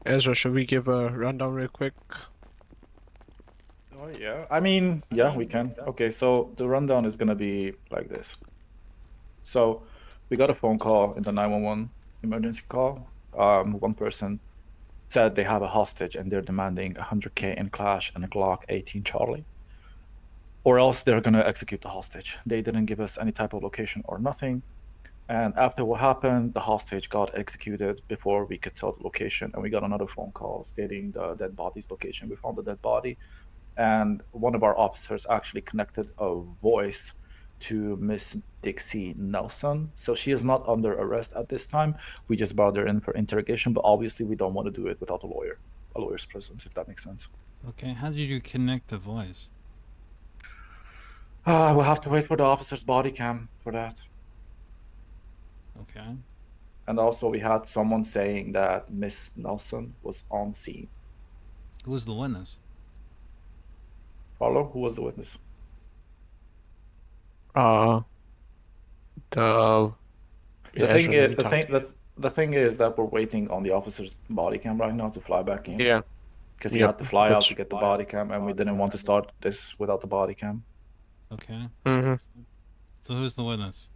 Ezra, should we give a rundown real quick? Oh yeah, I mean, yeah, we can. Okay, so the rundown is gonna be like this. So we got a phone call in the 911 emergency call. One person said they have a hostage and they're demanding 100K in cash and a Glock 18 Charlie, or else they're gonna execute the hostage. They didn't give us any type of location or nothing. And after what happened, the hostage got executed before we could tell the location. And we got another phone call stating the dead body's location. We found the dead body, and one of our officers actually connected a voice to Miss Dixie Nelson. So she is not under arrest at this time. We just brought her in for interrogation, but obviously we don't want to do it without a lawyer's presence, if that makes sense. Okay, how did you connect the voice? We'll have to wait for the officer's body cam for that. Okay. And also, we had someone saying that Miss Nelson was on scene. Who was the witness? Follow? Who was the witness? Uh, the The yeah, thing Ezra, let is, me talk to you. the thing is that we're waiting on the officer's body cam right now to fly back in. Yeah, Because he yep, had to fly out that's to get the body cam, and we didn't want to start this without the body cam. Okay. mm-hmm. So who's the witness?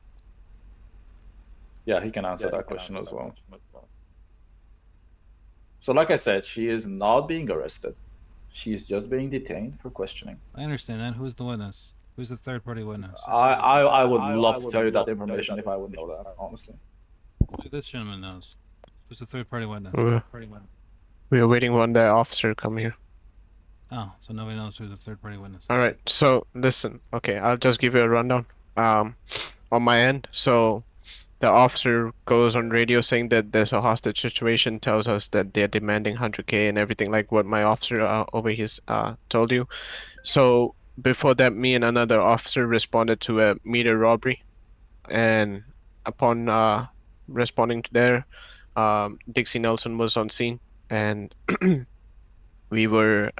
Yeah, he can answer that question as well. So, like I said, she is not being arrested. She is just being detained for questioning. I understand that. Who's the witness? Who's the third party witness? I would love to tell you that information if I would know that, honestly. This gentleman knows. Who's the third party witness? We are waiting on the officer to come here. Oh, so nobody knows who the third party witness is. All right, so listen. Okay, I'll just give you a rundown. On my end, so the officer goes on radio saying that there's a hostage situation, tells us that they're demanding 100K and everything like what my officer over here told you. So before that, me and another officer responded to a meter robbery, and upon responding to there, Dixie Nelson was on scene, and we were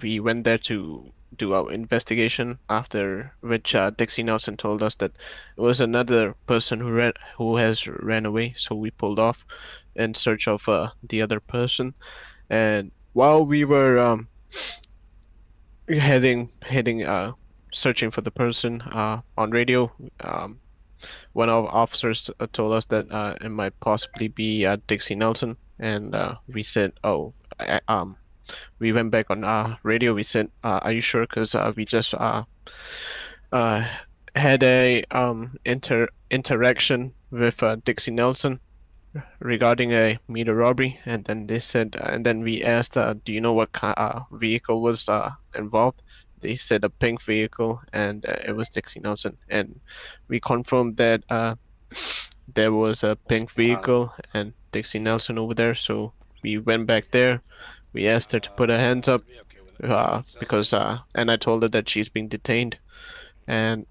we went there to do our investigation. After which, Dixie Nelson told us that it was another person who has ran away. So we pulled off in search of the other person. And while we were heading searching for the person on radio, one of our officers told us that it might possibly be Dixie Nelson, and we said, "Oh, we went back on radio. We said, "Are you sure?" Because we just uh, had a interaction with Dixie Nelson regarding a meter robbery, and then they said, and then we asked, "Do you know what vehicle was involved?" They said a pink vehicle, and it was Dixie Nelson, and we confirmed that there was a pink vehicle and Dixie Nelson over there. So we went back there. We asked her to put her hands up because and I told her that she's being detained, and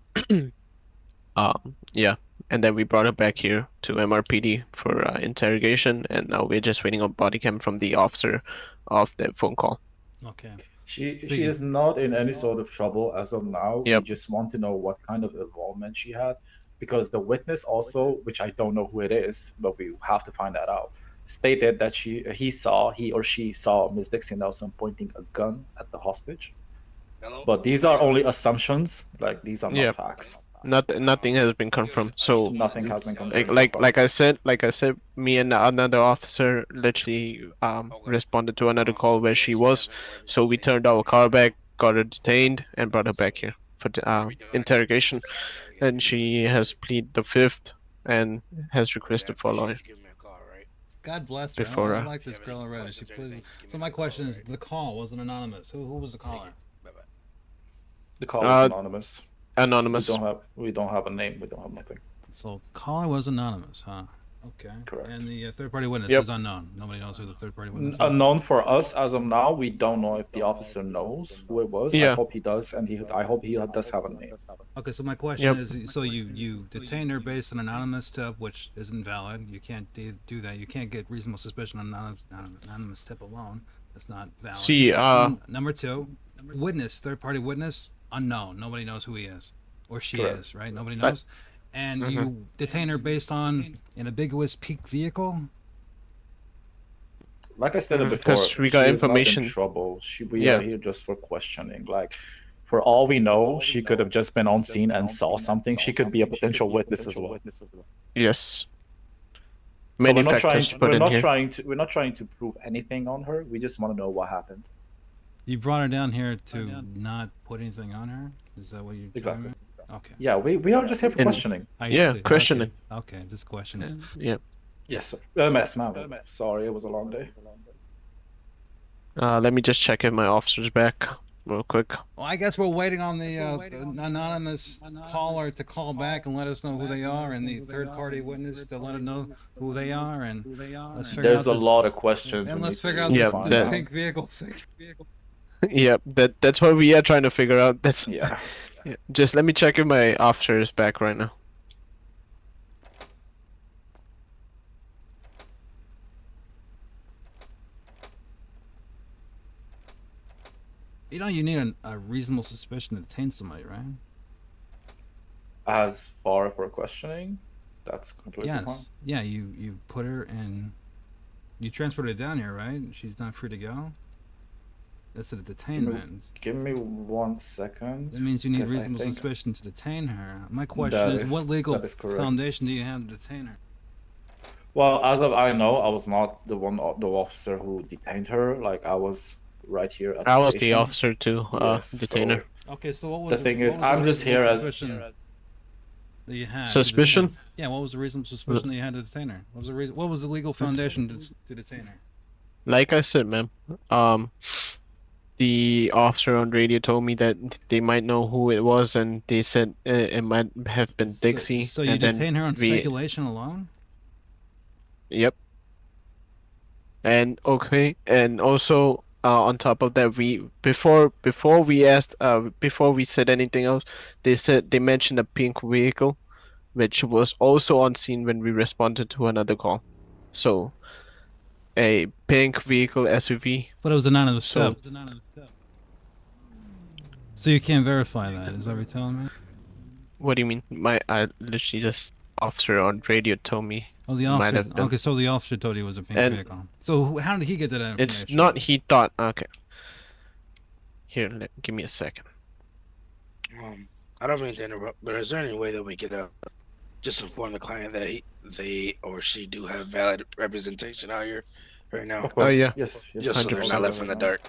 yeah, and then we brought her back here to MRPD for interrogation, and now we're just waiting on body cam from the officer of the phone call. Okay. She is not in any sort of trouble as of now. We Yep. just want to know what kind of involvement she had, because the witness also, which I don't know who it is, but we have to find that out, stated that he or she saw Miss Dixie Nelson pointing a gun at the hostage. But these are only assumptions. Like, these are not Yep. facts. Nothing has been confirmed. So Nothing has been confirmed. like I said, me and another officer literally responded to another call where she was. So we turned our car back, got her detained, and brought her back here for interrogation. And she has pleaded the fifth and has requested for a lawyer. God bless her. Before, I like this girl already. So my question is, the call wasn't anonymous. Who was the caller? The call is anonymous. Anonymous. We don't have a name. We don't have nothing. So caller was anonymous, huh? Okay. Correct. And the third party witness Yep. is unknown. Nobody knows who the third party witness is. Unknown for us as of now. We don't know if the officer knows who it was. Yeah. I hope he does, and I hope he does have a name. Okay, so my question is, so you detained her based on anonymous tip, which is invalid. You can't do that. You can't get reasonable suspicion on anonymous tip alone. That's not valid. See, number two, witness, third party witness, unknown. Nobody knows who he is or she Correct. is, right? Nobody knows. And you detain her based on an ambiguous pink vehicle. like I said it Because before, we she got is not in information. trouble. We Yeah. are here just for questioning. Like, for all we know, she could have just been on scene and saw something. She could be a potential witness as well. Yes. So Many we're not factors trying. put in here. We're not trying to prove anything on her. We just want to know what happened. You brought her down here to not put anything on her? Is that what you're telling Exactly. me? Okay. Yeah, we are just here for And- questioning. Yeah, see. questioning. Okay, just questions. Yeah. Yes, sir. Yes, ma'am. Sorry, it was a long day. Let me just check if my officer's back real quick. Well, I guess we're waiting on the anonymous caller to call back and let us know who they are, and the third-party witness to let us know who they are, and let's figure There's out a this, lot of questions. and we let's need figure to out this, Yeah, find this that- out. pink vehicle thing. Yeah, that's what we are trying to figure out. That's Yeah. yeah. Just let me check if my officer is back right now. You know, you need a reasonable suspicion to detain somebody, right? As far for questioning, that's completely fine. Yes. Yeah, you put her in. You transported her down here, right? She's not free to go. That's a detainment. Give me 1 second. That means you need 'cause I reasonable think suspicion to detain her. My question that is, what legal that is correct. foundation do you have to detain her? Well, as of I know, I was not the officer who detained her. Like, I was right here at the I was the station. officer to Yes, detain her. Okay, so what was The thing what is, was the I'm just reasonable here as- suspicion that you had. to Suspicion? detain- Yeah, what was the reasonable suspicion that you had to detain her? What was the reason? What was the legal foundation to detain her? Like I said, ma'am, the officer on radio told me that they might know who it was, and they said it might have been Dixie. So you and then detain her on we, speculation alone? Yep. And okay, and also on top of that, before we said anything else, they mentioned a pink vehicle, which was also on scene when we responded to another call. So a pink vehicle SUV. But it was anonymous So- tip. So you can't verify that, is that what you're telling me? What do you mean? I literally just officer on radio told me. Oh, the Might officer. have been. Okay, so the officer told you it was a pink And- vehicle. So how did he get that information? It's not. He thought. Okay. Here, give me a second. I don't mean to interrupt, but is there any way that we could just inform the client that they or she do have valid representation out here right now? Of course. yeah. Yes. Just so they're 100%. not left in the dark.